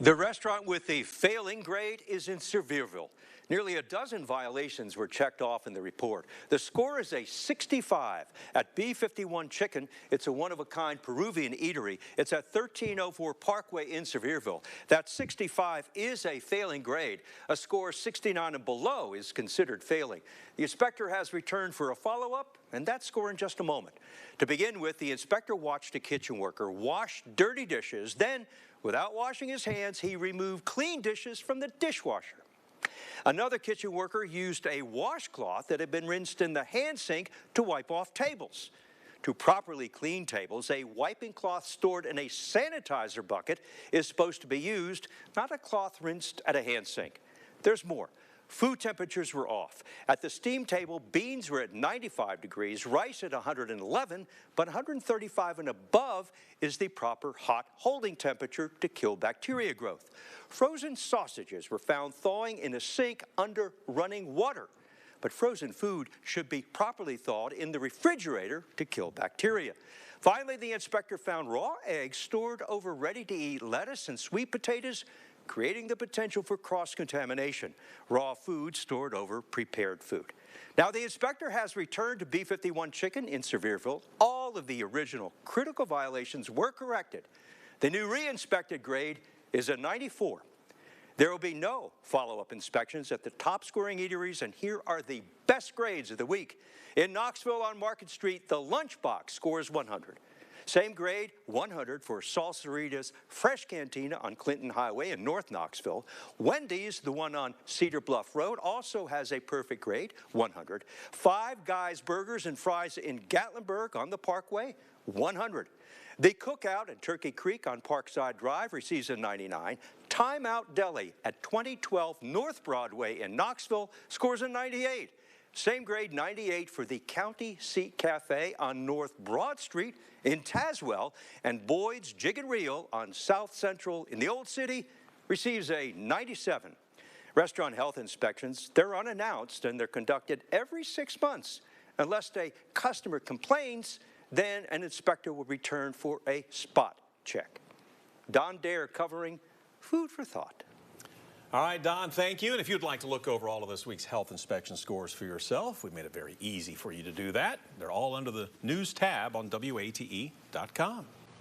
The restaurant with the failing grade is in Sevierville. Nearly a dozen violations were checked off in the report. The score is a 65 at B51 Chicken. It's a one-of-a-kind Peruvian eatery. It's at 1304 Parkway in Sevierville. That 65 is a failing grade. A score 69 and below is considered failing. The inspector has returned for a follow-up, and that score in just a moment. To begin with, the inspector watched a kitchen worker wash dirty dishes. Then, without washing his hands, he removed clean dishes from the dishwasher. Another kitchen worker used a washcloth that had been rinsed in the hand sink to wipe off tables. To properly clean tables, a wiping cloth stored in a sanitizer bucket is supposed to be used, not a cloth rinsed at a hand sink. There's more. Food temperatures were off. At the steam table, beans were at 95 degrees, rice at 111, but 135 and above is the proper hot holding temperature to kill bacteria growth. Frozen sausages were found thawing in a sink under running water. But frozen food should be properly thawed in the refrigerator to kill bacteria. Finally, the inspector found raw eggs stored over ready-to-eat lettuce and sweet potatoes, creating the potential for cross-contamination. Raw food stored over prepared food. Now, the inspector has returned to B51 Chicken in Sevierville. All of the original critical violations were corrected. The new re-inspected grade is a 94. There will be no follow-up inspections at the top-scoring eateries, and here are the best grades of the week. In Knoxville on Market Street, the Lunchbox scores 100. Same grade, 100 for Salsarita's Fresh Cantina on Clinton Highway in North Knoxville. Wendy's, the one on Cedar Bluff Road, also has a perfect grade, 100. Five Guys Burgers and Fries in Gatlinburg on the Parkway, 100. The Cookout at Turkey Creek on Parkside Drive receives a 99. Time Out Deli at 2012 North Broadway in Knoxville scores a 98. Same grade, 98 for the County Seat Cafe on North Broad Street in Tazewell, and Boyd's Jig and Reel on South Central in the Old City receives a 97. Restaurant health inspections, they're unannounced and they're conducted every 6 months. Unless a customer complains, then an inspector will return for a spot check. Don Dare covering Food for Thought. All right, Don, thank you. And if you'd like to look over all of this week's health inspection scores for yourself, we've made it very easy for you to do that. They're all under the News tab on WATE.com.